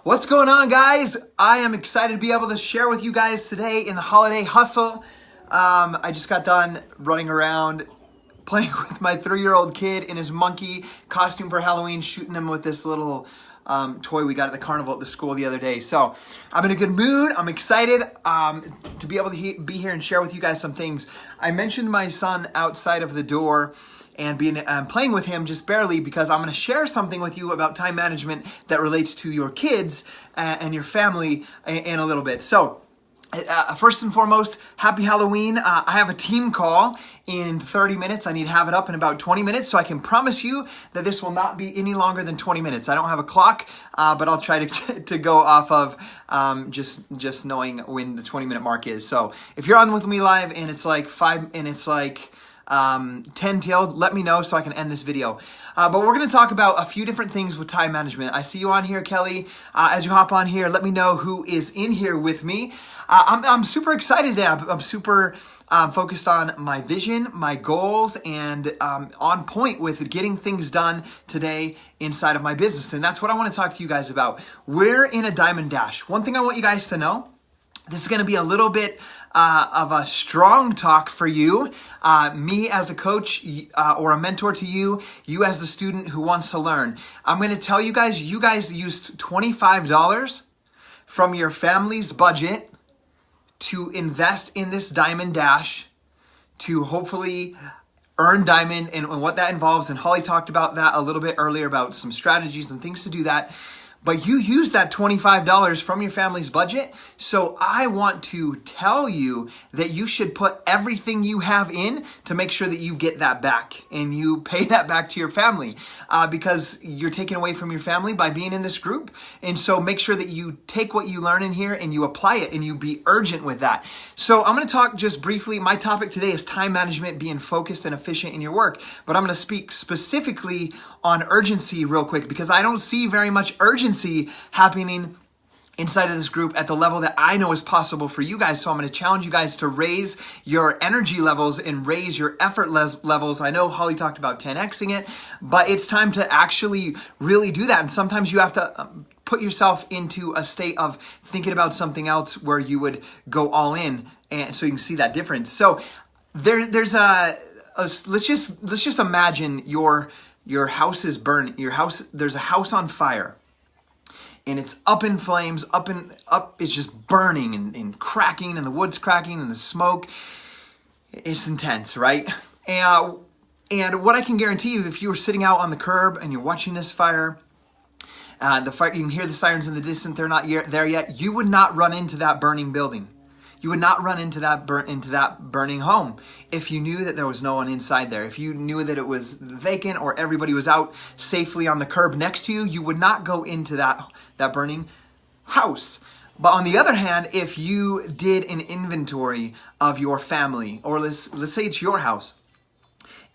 What's going on, guys? I am excited to be able to share with you guys today in the holiday hustle. I just got done running around playing with my 3-year-old kid in his monkey costume for Halloween, shooting him with this little toy we got at the carnival at the school the other day. So I'm in a good mood. I'm excited to be able to be here and share with you guys some things. I mentioned my son outside of the door and playing with him just barely because I'm going to share something with you about time management that relates to your kids and your family in a little bit. So first and foremost, happy Halloween. I have a team call in 30 minutes. I need to have it up in about 20 minutes, so I can promise you that this will not be any longer than 20 minutes. I don't have a clock, but I'll try to go off of just knowing when the 20-minute mark is. So if you're on with me live and it's like 10 till, let me know so I can end this video. But we're going to talk about a few different things with time management. I see you on here, Kelly. As you hop on here, let me know who is in here with me. I'm super excited today. I'm super focused on my vision, my goals, and on point with getting things done today inside of my business. And that's what I want to talk to you guys about. We're in a diamond dash. One thing I want you guys to know, this is going to be a little bit of a strong talk for you, me as a coach or a mentor to you, you as the student who wants to learn. I'm going to tell you guys used $25 from your family's budget to invest in this diamond dash to hopefully earn diamond and what that involves. And Holly talked about that a little bit earlier about some strategies and things to do that. But you use that $25 from your family's budget. So I want to tell you that you should put everything you have in to make sure that you get that back and you pay that back to your family because you're taken away from your family by being in this group. And so make sure that you take what you learn in here and you apply it and you be urgent with that. So I'm going to talk just briefly. My topic today is time management, being focused and efficient in your work. But I'm going to speak specifically on urgency real quick because I don't see very much urgency happening inside of this group at the level that I know is possible for you guys. So I'm going to challenge you guys to raise your energy levels and raise your effort levels. I know Holly talked about 10xing it, but it's time to actually really do that. And sometimes you have to put yourself into a state of thinking about something else where you would go all in, and so you can see that difference. So there's let's just imagine your house is burning. There's a house on fire. And it's up in flames, up, it's just burning and cracking, and the wood's cracking, and the smoke. It's intense, right? And what I can guarantee you, if you were sitting out on the curb and you're watching this fire, you can hear the sirens in the distance, they're not there yet, you would not run into that burning building. You would not run into that burning home if you knew that there was no one inside there. If you knew that it was vacant or everybody was out safely on the curb next to you, you would not go into that burning house. But on the other hand, if you did an inventory of your family, or let's say it's your house,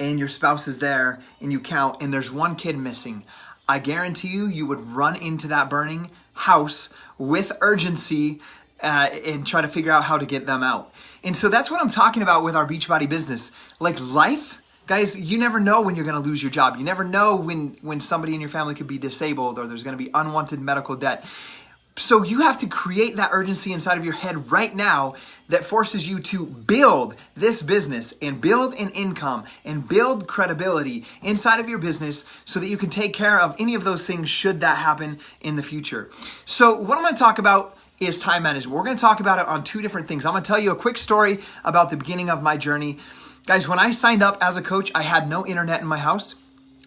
and your spouse is there, and you count, and there's one kid missing, I guarantee you would run into that burning house with urgency and try to figure out how to get them out. And so that's what I'm talking about with our Beachbody business. Like life, guys, you never know when you're going to lose your job. You never know when somebody in your family could be disabled or there's going to be unwanted medical debt. So you have to create that urgency inside of your head right now that forces you to build this business and build an income and build credibility inside of your business so that you can take care of any of those things should that happen in the future. So what I'm going to talk about is time management. We're going to talk about it on two different things. I'm going to tell you a quick story about the beginning of my journey. Guys, when I signed up as a coach, I had no internet in my house.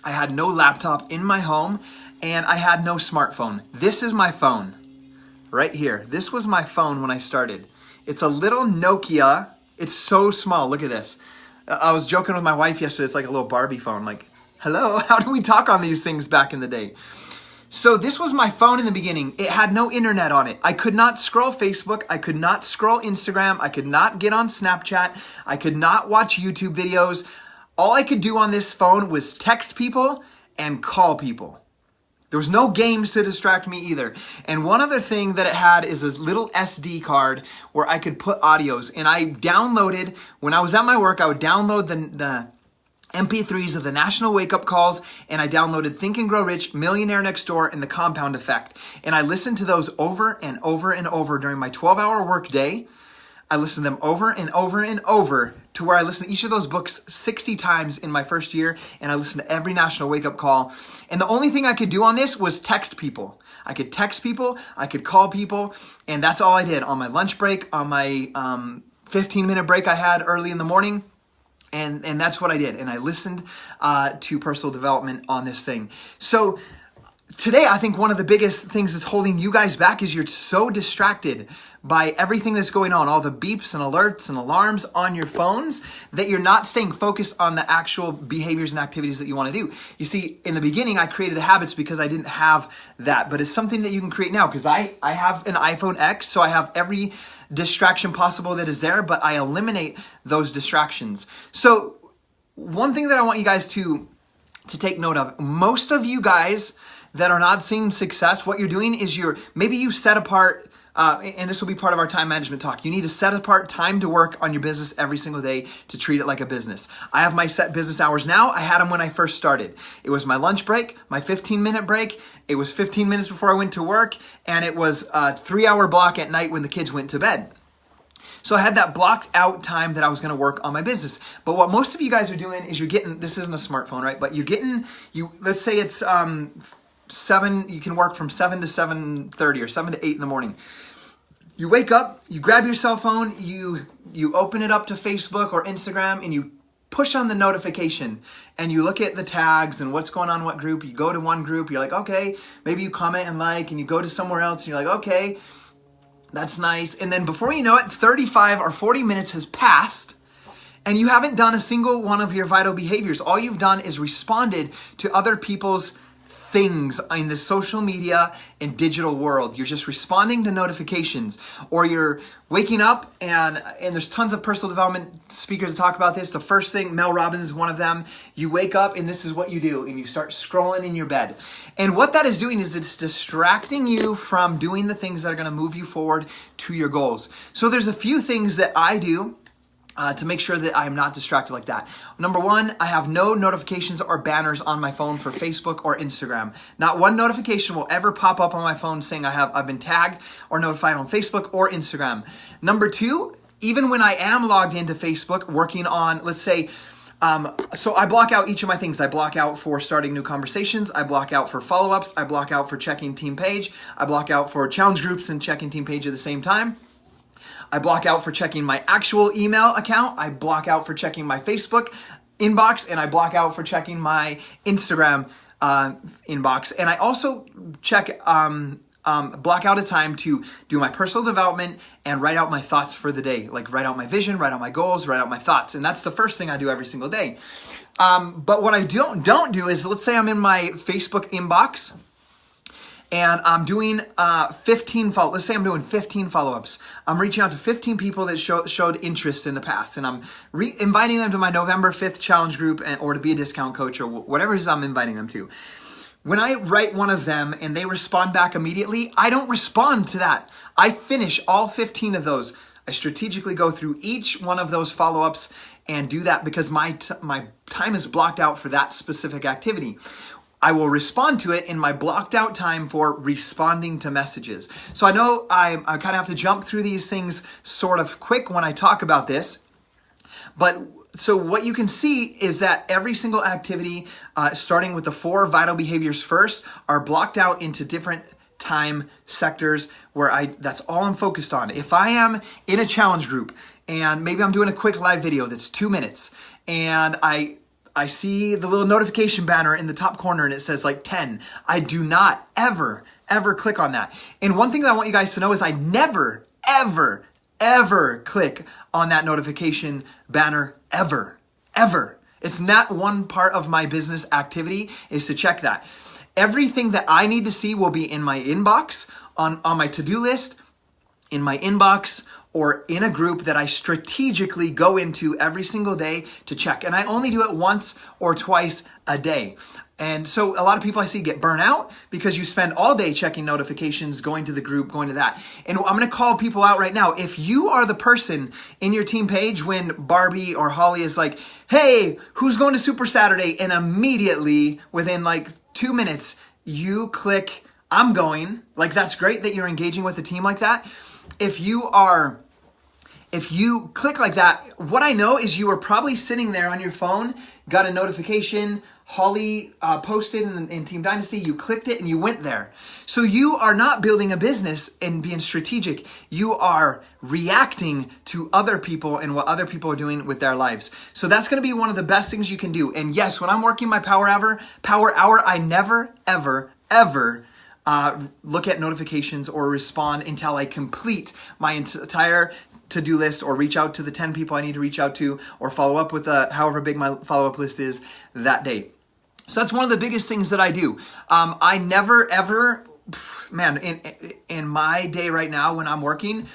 I had no laptop in my home, and I had no smartphone. This is my phone right here. This was my phone when I started. It's a little Nokia. It's so small. Look at this. I was joking with my wife yesterday. It's like a little Barbie phone. Like, hello, how do we talk on these things back in the day? So this was my phone in the beginning. It had no internet on it. I could not scroll Facebook. I could not scroll Instagram. I could not get on Snapchat. I could not watch YouTube videos. All I could do on this phone was text people and call people. There was no games to distract me either. And one other thing that it had is a little SD card where I could put audios. And I downloaded, when I was at my work, I would download MP3s of the National Wake Up Calls, and I downloaded Think and Grow Rich, Millionaire Next Door, and The Compound Effect. And I listened to those over and over and over during my 12-hour work day. I listened to them over and over and over to where I listened to each of those books 60 times in my first year, and I listened to every National Wake Up Call. And the only thing I could do on this was text people. I could text people, I could call people, and that's all I did on my lunch break, on my 15-minute break I had early in the morning. And that's what I did. And I listened to personal development on this thing. So today, I think one of the biggest things that's holding you guys back is you're so distracted by everything that's going on, all the beeps and alerts and alarms on your phones, that you're not staying focused on the actual behaviors and activities that you want to do. You see, in the beginning, I created the habits because I didn't have that, but it's something that you can create now because I have an iPhone X, so I have every distraction possible that is there, but I eliminate those distractions. So one thing that I want you guys to take note of, most of you guys that are not seeing success, what you're doing is maybe you set apart, and this will be part of our time management talk. You need to set apart time to work on your business every single day to treat it like a business. I have my set business hours now. I had them when I first started. It was my lunch break, my 15-minute break. It was 15 minutes before I went to work, and it was a 3-hour block at night when the kids went to bed. So I had that blocked out time that I was going to work on my business. But what most of you guys are doing is you're getting, this isn't a smartphone, right? But let's say it's 7, you can work from 7 to 7:30 or 7 to 8 in the morning. You wake up, you grab your cell phone, you open it up to Facebook or Instagram, and you push on the notification, and you look at the tags and what's going on in what group. You go to one group, you're like, okay, maybe you comment and like, and you go to somewhere else, and you're like, okay, that's nice. And then before you know it, 35 or 40 minutes has passed, and you haven't done a single one of your vital behaviors. All you've done is responded to other people's things in the social media and digital world. You're just responding to notifications, or you're waking up and there's tons of personal development speakers that talk about this. The first thing, Mel Robbins is one of them. You wake up and this is what you do, and you start scrolling in your bed. And what that is doing is it's distracting you from doing the things that are going to move you forward to your goals. So there's a few things that I do to make sure that I'm not distracted like that. Number one, I have no notifications or banners on my phone for Facebook or Instagram. Not one notification will ever pop up on my phone saying I've been tagged or notified on Facebook or Instagram. Number two, even when I am logged into Facebook working on, let's say, so I block out each of my things. I block out for starting new conversations. I block out for follow-ups. I block out for checking team page. I block out for challenge groups and checking team page at the same time. I block out for checking my actual email account. I block out for checking my Facebook inbox, and I block out for checking my Instagram inbox. And I also check, block out a time to do my personal development and write out my thoughts for the day. Like write out my vision, write out my goals, write out my thoughts. And that's the first thing I do every single day. But what I don't do is, let's say I'm in my Facebook inbox, and I'm doing 15 let's say I'm doing 15 follow-ups. I'm reaching out to 15 people that showed interest in the past, and I'm inviting them to my November 5th challenge group or to be a discount coach or whatever it is I'm inviting them to. When I write one of them and they respond back immediately, I don't respond to that. I finish all 15 of those. I strategically go through each one of those follow-ups and do that because my time is blocked out for that specific activity. I will respond to it in my blocked out time for responding to messages. So I know I kind of have to jump through these things sort of quick when I talk about this. But so what you can see is that every single activity, starting with the 4 vital behaviors first, are blocked out into different time sectors where that's all I'm focused on. If I am in a challenge group and maybe I'm doing a quick live video that's 2 minutes, and I see the little notification banner in the top corner and it says like 10. I do not ever click on that. And one thing that I want you guys to know is I never, ever click on that notification banner ever. It's not one part of my business activity is to check that. Everything that I need to see will be in my inbox, on my to-do list, in my inbox, or in a group that I strategically go into every single day to check. And I only do it once or twice a day. And so a lot of people I see get burnt out because you spend all day checking notifications, going to the group, going to that. And I'm going to call people out right now. If you are the person in your team page when Barbie or Holly is like, hey, who's going to Super Saturday? And immediately within like 2 minutes, you click, I'm going. Like, that's great that you're engaging with a team like that. If you click like that, what I know is you were probably sitting there on your phone, got a notification, Holly posted in Team Dynasty, you clicked it and you went there. So you are not building a business and being strategic. You are reacting to other people and what other people are doing with their lives. So that's going to be one of the best things you can do. And yes, when I'm working my power hour, I never, ever look at notifications or respond until I complete my entire to-do list or reach out to the 10 people I need to reach out to or follow up with however big my follow-up list is that day. So that's one of the biggest things that I do. I never ever, man, in my day right now when I'm working,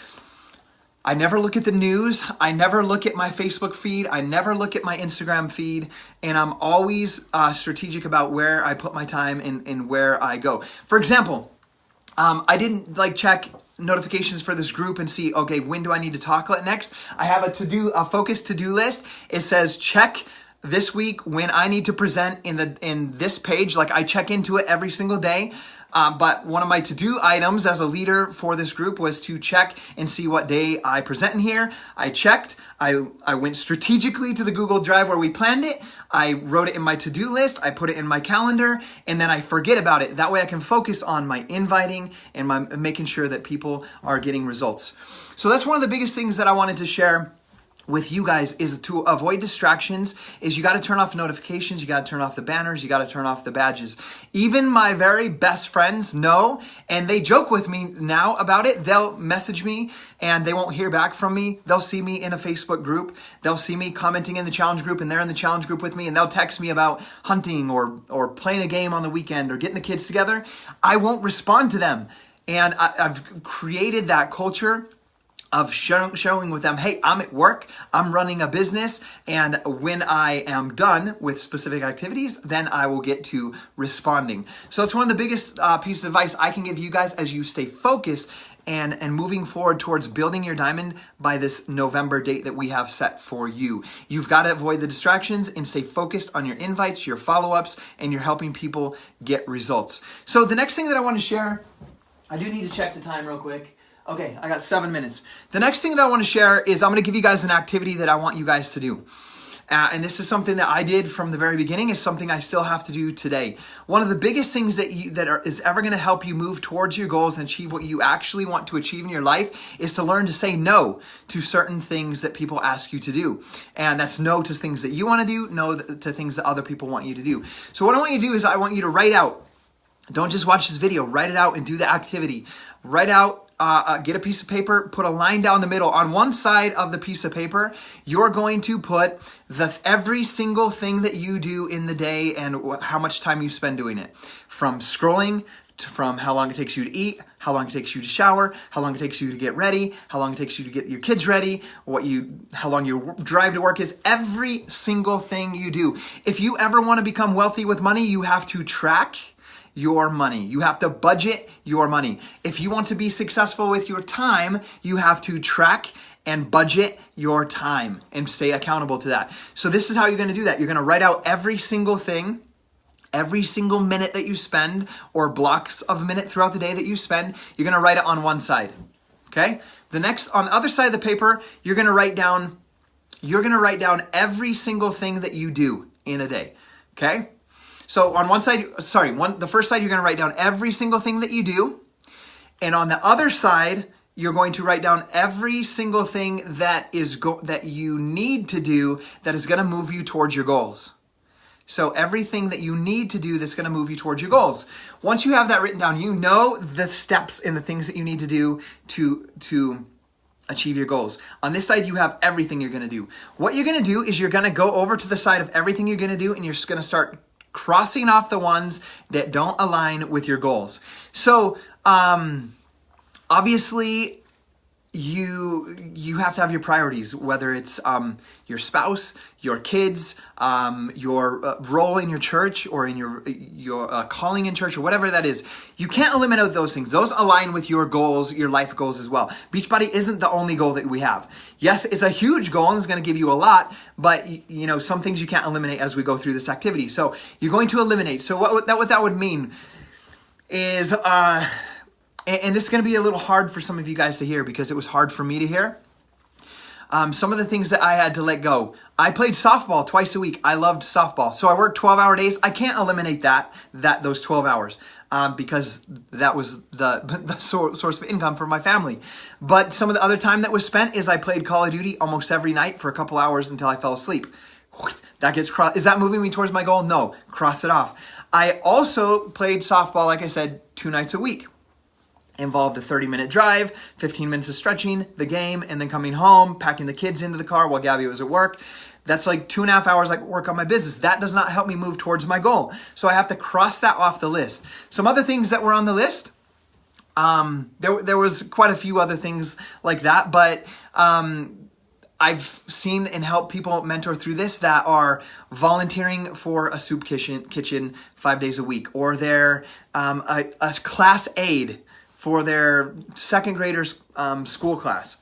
I never look at the news. I never look at my Facebook feed. I never look at my Instagram feed. And I'm always strategic about where I put my time and where I go. For example, I didn't check notifications for this group and see, okay, when do I need to talk next? I have a focused to-do list. It says check this week when I need to present in this page. Like, I check into it every single day. But one of my to-do items as a leader for this group was to check and see what day I present in here. I checked. I went strategically to the Google Drive where we planned it. I wrote it in my to-do list. I put it in my calendar, and then I forget about it. That way I can focus on my inviting and my making sure that people are getting results. So that's one of the biggest things that I wanted to share with you guys is to avoid distractions. Is you got to turn off notifications, you got to turn off the banners, you got to turn off the badges. Even my very best friends know, and they joke with me now about it. They'll message me and they won't hear back from me. They'll see me in a Facebook group. They'll see me commenting in the challenge group, and they're in the challenge group with me, and they'll text me about hunting or playing a game on the weekend or getting the kids together. I won't respond to them. And I've created that culture of showing with them, hey, I'm at work, I'm running a business, and when I am done with specific activities, then I will get to responding. So it's one of the biggest pieces of advice I can give you guys as you stay focused and moving forward towards building your diamond by this November date that we have set for you. You've got to avoid the distractions and stay focused on your invites, your follow-ups, and you're helping people get results. So the next thing that I want to share, I do need to check the time real quick. Okay, I got 7 minutes. The next thing that I want to share is I'm going to give you guys an activity that I want you guys to do. And this is something that I did from the very beginning. It's something I still have to do today. One of the biggest things is ever going to help you move towards your goals and achieve what you actually want to achieve in your life is to learn to say no to certain things that people ask you to do. And that's no to things that you want to do, no to things that other people want you to do. So what I want you to do is I want you to write out. Don't just watch this video. Write it out and do the activity. Write out. Get a piece of paper, put a line down the middle. On one side of the piece of paper, you're going to put every single thing that you do in the day and how much time you spend doing it. From scrolling, from how long it takes you to eat, how long it takes you to shower, how long it takes you to get ready, how long it takes you to get your kids ready, how long your drive to work is. Every single thing you do. If you ever want to become wealthy with money, you have to track your money. You have to budget your money. If you want to be successful with your time, you have to track and budget your time and stay accountable to that. So this is how you're going to do that. You're going to write out every single thing, every single minute that you spend or blocks of a minute throughout the day that you spend. You're going to write it on one side. Okay? On the other side of the paper, you're going to write down every single thing that you do in a day. Okay? So on the first side, you're going to write down every single thing that you do. And on the other side, you're going to write down every single thing that you need to do that is going to move you towards your goals. So everything that you need to do that's going to move you towards your goals. Once you have that written down, you know the steps and the things that you need to do to achieve your goals. On this side, you have everything you're going to do. What you're going to do is you're going to go over to the side of everything you're going to do, and you're just going to start crossing off the ones that don't align with your goals. So, obviously, you have to have your priorities, whether it's your spouse, your kids, your role in your church, or in your calling in church, or whatever that is. You can't eliminate those things. Those align with your goals, your life goals as well. Beachbody isn't the only goal that we have. Yes, it's a huge goal and it's going to give you a lot, but some things you can't eliminate as we go through this activity. So you're going to eliminate. So what that would mean is, and this is going to be a little hard for some of you guys to hear because it was hard for me to hear. Some of the things that I had to let go. I played softball twice a week. I loved softball. So I worked 12-hour days. I can't eliminate those 12 hours because that was the source of income for my family. But some of the other time that was spent is I played Call of Duty almost every night for a couple hours until I fell asleep. That gets crossed. Is that moving me towards my goal? No. Cross it off. I also played softball, like I said, 2 nights a week. Involved a 30-minute drive, 15 minutes of stretching, the game, and then coming home, packing the kids into the car while Gabby was at work. That's like 2.5 hours like work on my business. That does not help me move towards my goal. So I have to cross that off the list. Some other things that were on the list, there was quite a few other things like that, but I've seen and helped people mentor through this that are volunteering for a soup kitchen 5 days a week, or they're a class aide for their second graders school class,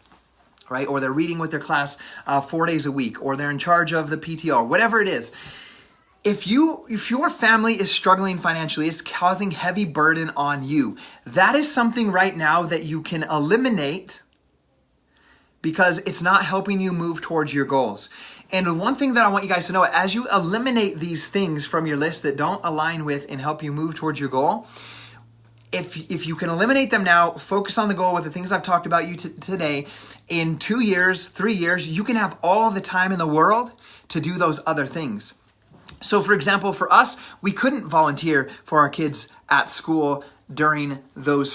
right? Or they're reading with their class 4 days a week, or they're in charge of the PTO, whatever it is. If your family is struggling financially, it's causing heavy burden on you. That is something right now that you can eliminate because it's not helping you move towards your goals. And one thing that I want you guys to know, as you eliminate these things from your list that don't align with and help you move towards your goal, if you can eliminate them now, focus on the goal with the things I've talked about today, in 2 years, 3 years, you can have all the time in the world to do those other things. So for example, for us, we couldn't volunteer for our kids at school during those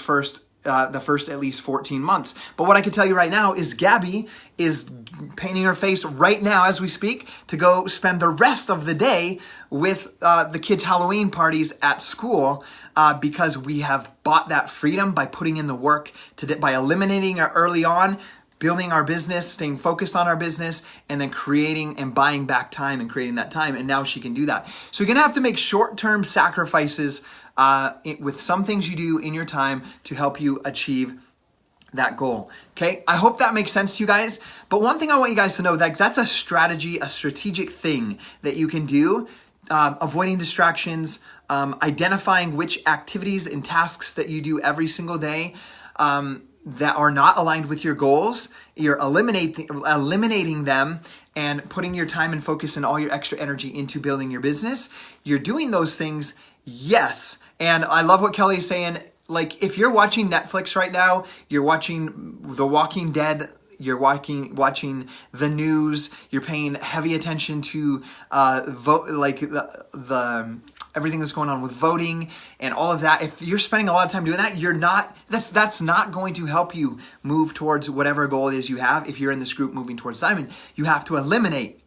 the first at least 14 months. But what I can tell you right now is Gabby is painting her face right now as we speak to go spend the rest of the day with the kids' Halloween parties at school because we have bought that freedom by putting in the work, by eliminating it early on, building our business, staying focused on our business, and then creating and buying back time and creating that time. And now she can do that. So you're going to have to make short-term sacrifices with some things you do in your time to help you achieve that goal. Okay, I hope that makes sense to you guys. But one thing I want you guys to know, that's a strategy, a strategic thing that you can do, avoiding distractions, identifying which activities and tasks that you do every single day that are not aligned with your goals. You're eliminating them and putting your time and focus and all your extra energy into building your business. You're doing those things, yes. And I love what Kelly is saying. Like, if you're watching Netflix right now, you're watching The Walking Dead, you're watching the news, you're paying heavy attention to vote, like the everything that's going on with voting and all of that. If you're spending a lot of time doing that, that's not going to help you move towards whatever goal it is you have. If you're in this group moving towards diamond, you have to eliminate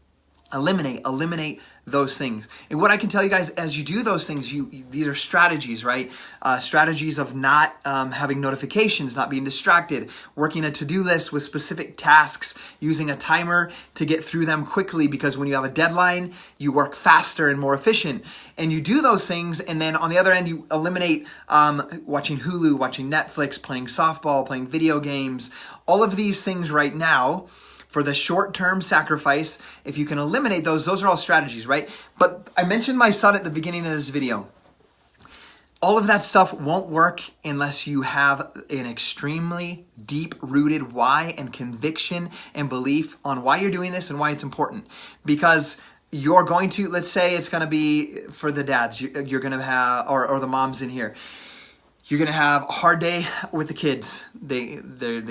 those things. And what I can tell you guys, as you do those things, these are strategies, right? Strategies of not having notifications, not being distracted, working a to-do list with specific tasks, using a timer to get through them quickly, because when you have a deadline, you work faster and more efficient. And you do those things, and then on the other end, you eliminate watching Hulu, watching Netflix, playing softball, playing video games, all of these things right now. For the short-term sacrifice, if you can eliminate those are all strategies, right? But I mentioned my son at the beginning of this video. All of that stuff won't work unless you have an extremely deep-rooted why and conviction and belief on why you're doing this and why it's important. Because you're going to, let's say it's going to be for the dads, you're going to have, or the moms in here. You're going to have a hard day with the kids. They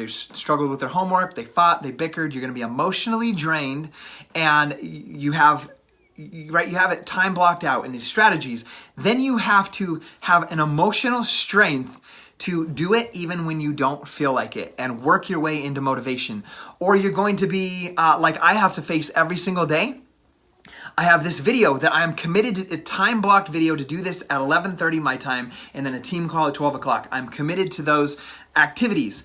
struggled with their homework. They fought. They bickered. You're going to be emotionally drained, and you have it time blocked out in these strategies. Then you have to have an emotional strength to do it even when you don't feel like it, and work your way into motivation. Or you're going to be like I have to face every single day. I have this video that I am committed to, a time-blocked video to do this at 11:30 my time, and then a team call at 12 o'clock. I'm committed to those activities.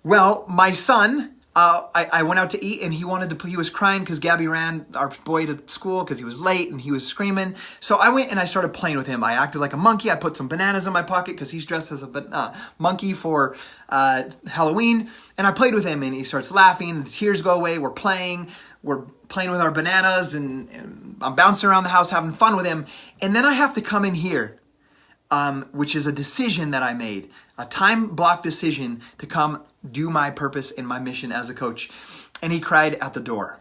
Well, my son, I went out to eat and he was crying because Gabby ran our boy to school because he was late and he was screaming. So I went and I started playing with him. I acted like a monkey. I put some bananas in my pocket because he's dressed as a monkey for Halloween. And I played with him and he starts laughing. The tears go away. We're playing with our bananas and I'm bouncing around the house having fun with him. And then I have to come in here, which is a decision that I made, a time block decision to come do my purpose and my mission as a coach. And he cried at the door.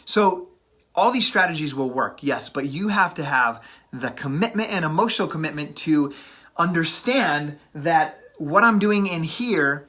So all these strategies will work, yes, but you have to have the commitment and emotional commitment to understand that what I'm doing in here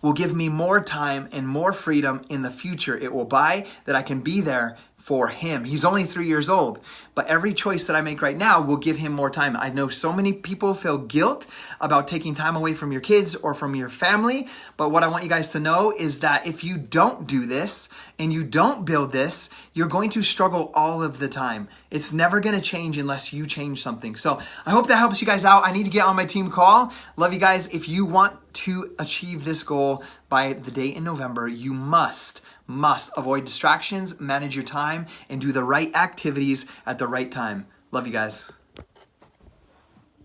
will give me more time and more freedom in the future. It will buy that I can be there for him. He's only 3 years old, but every choice that I make right now will give him more time. I know so many people feel guilt about taking time away from your kids or from your family, but what I want you guys to know is that if you don't do this and you don't build this, you're going to struggle all of the time. It's never going to change unless you change something. So I hope that helps you guys out. I need to get on my team call. Love you guys. If you want to achieve this goal by the date in November, you must avoid distractions, manage your time, and do the right activities at the right time. Love you guys.